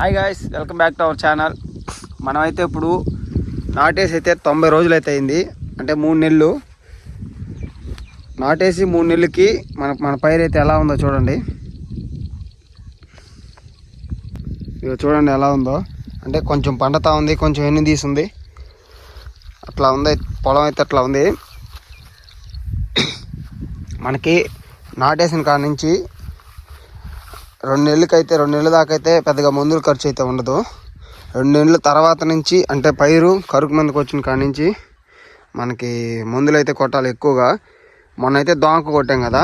Hi guys, welcome back to our channel. మనమైతే ఇప్పుడు నాటేసి అయితే 90 రోజులు అయితే అయింది. అంటే 3 నెలలు నాటేసి 3 నెలలకి మన పైరు అయితే ఎలా ఉందో చూడండి. ఇక చూడండి ఎలా ఉందో. అంటే కొంచెం పండుతా ఉంది, కొంచెం ఎన్ని తీసింది, అట్లా ఉంది పొలం అయితే అట్లా ఉంది. మనకి నాటేసిన కాడ నుంచి 2 నెలల దాకా అయితే పెద్దగా మందులు ఖర్చు అయితే ఉండదు. 2 నెలల తర్వాత నుంచి అంటే పైరు కరుకు మందుకు వచ్చిన కాడ నుంచి మనకి మందులు అయితే కొట్టాలి ఎక్కువగా. మొన్న అయితే దోమకు కొట్టాం కదా,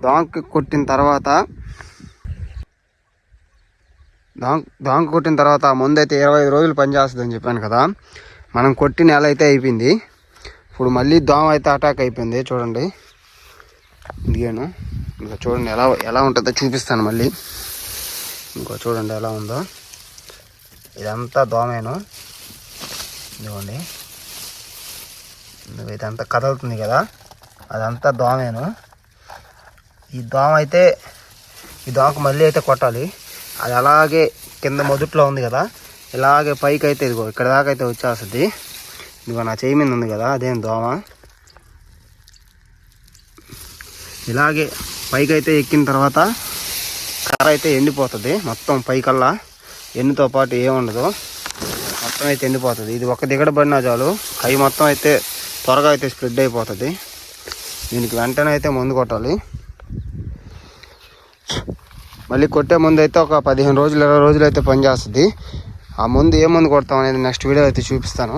దోమకు కొట్టిన తర్వాత ఆ మందు అయితే 25 రోజులు పనిచేస్తుందని చెప్పాను కదా. మనం కొట్టి నెల అయితే అయిపోయింది. ఇప్పుడు మళ్ళీ దోమ అయితే అటాక్ అయిపోయింది. చూడండి, ఇదిగాను ఇంకా చూడండి ఎలా ఉంటుందో చూపిస్తాను మళ్ళీ. ఇంకో చూడండి ఎలా ఉందో. ఇదంతా దోమేను, ఇదిగోండి. ఇదంతా కదులుతుంది కదా, అదంతా దోమేను. ఈ దోమకు మళ్ళీ అయితే కొట్టాలి. అది అలాగే కింద మొదట్లో ఉంది కదా, ఇలాగే పైకి అయితే ఇదిగో ఇక్కడ దాకా అయితే వచ్చేస్తుంది. ఇదిగో నా చేయి మీద ఉంది కదా, అదేం దోమ. ఇలాగే పైకి అయితే ఎక్కిన తర్వాత కర్ర అయితే ఎండిపోతుంది మొత్తం. పైకల్లా ఎండుతో పాటు ఏముండదు, మొత్తం అయితే ఎండిపోతుంది. ఇది ఒక దిగడ పడినా చాలు, అవి మొత్తం అయితే త్వరగా అయితే స్ప్రెడ్ అయిపోతుంది. దీనికి వెంటనే అయితే మందు కొట్టాలి. మళ్ళీ కొట్టే ముందు అయితే ఒక 15 రోజులు 20 రోజులు అయితే పనిచేస్తుంది. ఆ ముందు ఏ మందు కొడతాం అనేది నెక్స్ట్ వీడియో అయితే చూపిస్తాను.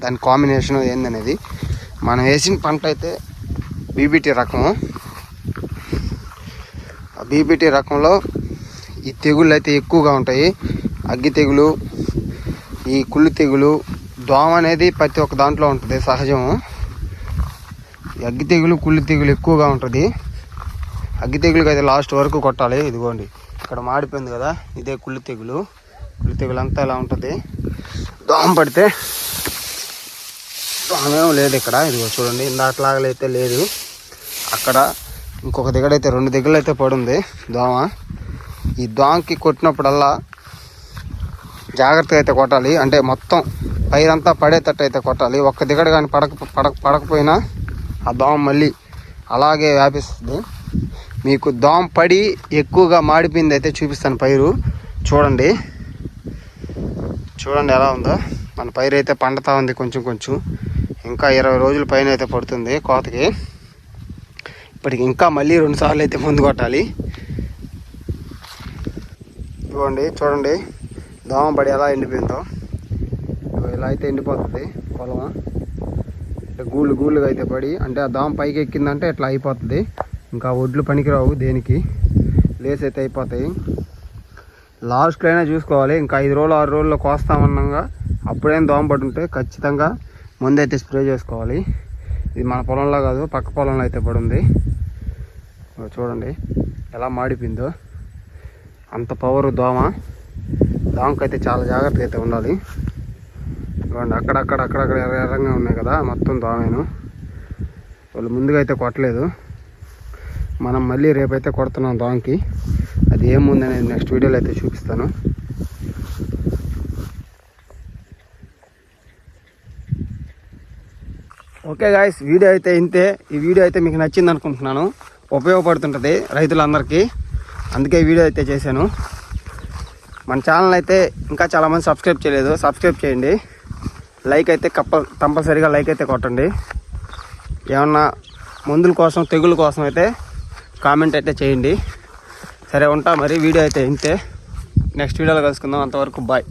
దాని కాంబినేషన్ ఏందనేది. మనం వేసిన పంట అయితే బీబీటీ రకము. ఆ బీబీటీ రకంలో ఈ తెగుళ్ళు అయితే ఎక్కువగా ఉంటాయి. అగ్గి తెగులు, ఈ కుళ్ళు తెగులు, దోమ అనేది ప్రతి ఒక్క దాంట్లో ఉంటుంది సహజము. ఈ అగ్గి తెగులు, కుళ్ళు తెగులు ఎక్కువగా ఉంటుంది. అగ్గి తెగులుకి అయితే లాస్ట్ వరకు కొట్టాలి. ఇదిగోండి ఇక్కడ మాడిపోయింది కదా, ఇదే కుళ్ళు తెగులు. కుళ్ళు తెగులు అంతా ఇలా ఉంటుంది. దోమ పడితే దోమేం లేదు ఇక్కడ. ఇదిగో చూడండి, ఇందాకలాగలైతే లేదు. అక్కడ ఇంకొక దిగడైతే 2 దిగలు అయితే పడుంది దోమ. ఈ దోమకి కొట్టినప్పుడల్లా జాగ్రత్తగా అయితే కొట్టాలి. అంటే మొత్తం పైరంతా పడేటట్టు అయితే కొట్టాలి. ఒక్క దిగడ కానీ పడకపోయినా ఆ దోమ మళ్ళీ అలాగే వ్యాపిస్తుంది. మీకు దోమ పడి ఎక్కువగా మాడిపోయింది అయితే చూపిస్తాను పైరు. చూడండి ఎలా ఉందో. మన పైరు అయితే పండుతా ఉంది కొంచెం. ఇంకా 20 రోజుల పైన అయితే పడుతుంది కోతకి. ఇప్పటికి ఇంకా మళ్ళీ 2 సార్లు అయితే మందు కొట్టాలి. ఇవ్వండి చూడండి, దోమ పడి ఎలా ఎండిపోయిందో. ఇలా అయితే ఎండిపోతుంది పొలం. గూళ్ళుగా అయితే పడి, అంటే ఆ దోమ పైకి ఎక్కిందంటే ఇట్లా అయిపోతుంది. ఇంకా ఒడ్లు పనికిరావు దేనికి, లేస్ అయితే అయిపోతాయి. లాస్ట్లో అయినా చూసుకోవాలి. ఇంకా 5 రోజులు 6 రోజుల్లో కోస్తామన్నాగా అప్పుడేం దోమ పడి ఉంటే ఖచ్చితంగా మందు అయితే స్ప్రే చేసుకోవాలి. ఇది మన పొలంలో కాదు, పక్క పొలంలో అయితే పడుంది. చూడండి ఎలా మాడిపోయిందో. అంత పవర్ దోమకైతే చాలా జాగ్రత్తగా అయితే ఉండాలి. చూడండి అక్కడక్కడ ఎర్రగా ఉన్నాయి కదా, మొత్తం దోమేను. వాళ్ళు ముందుగా అయితే కొట్టలేదు, మనం మళ్ళీ రేపైతే కొడుతున్నాం దోమకి. అది ఏముంది అనేది నెక్స్ట్ వీడియోలో అయితే చూపిస్తాను. ఓకే గాయ్స్, వీడియో అయితే ఇంతే. ఈ వీడియో అయితే మీకు నచ్చింది అనుకుంటున్నాను, ఉపయోగపడుతుంటుంది రైతులందరికీ. అందుకే వీడియో అయితే చేశాను. మన ఛానల్ అయితే ఇంకా చాలామంది సబ్స్క్రైబ్ చేయలేదు, సబ్స్క్రైబ్ చేయండి. లైక్ అయితే కంపల్సరీగా లైక్ అయితే కొట్టండి. ఏమన్నా మందుల కోసం, తెగుల కోసం అయితే కామెంట్ అయితే చేయండి. సరే ఉంటా మరి. వీడియో అయితే ఇంతే. నెక్స్ట్ వీడియోలో కలుసుకుందాం. అంతవరకు బాయ్.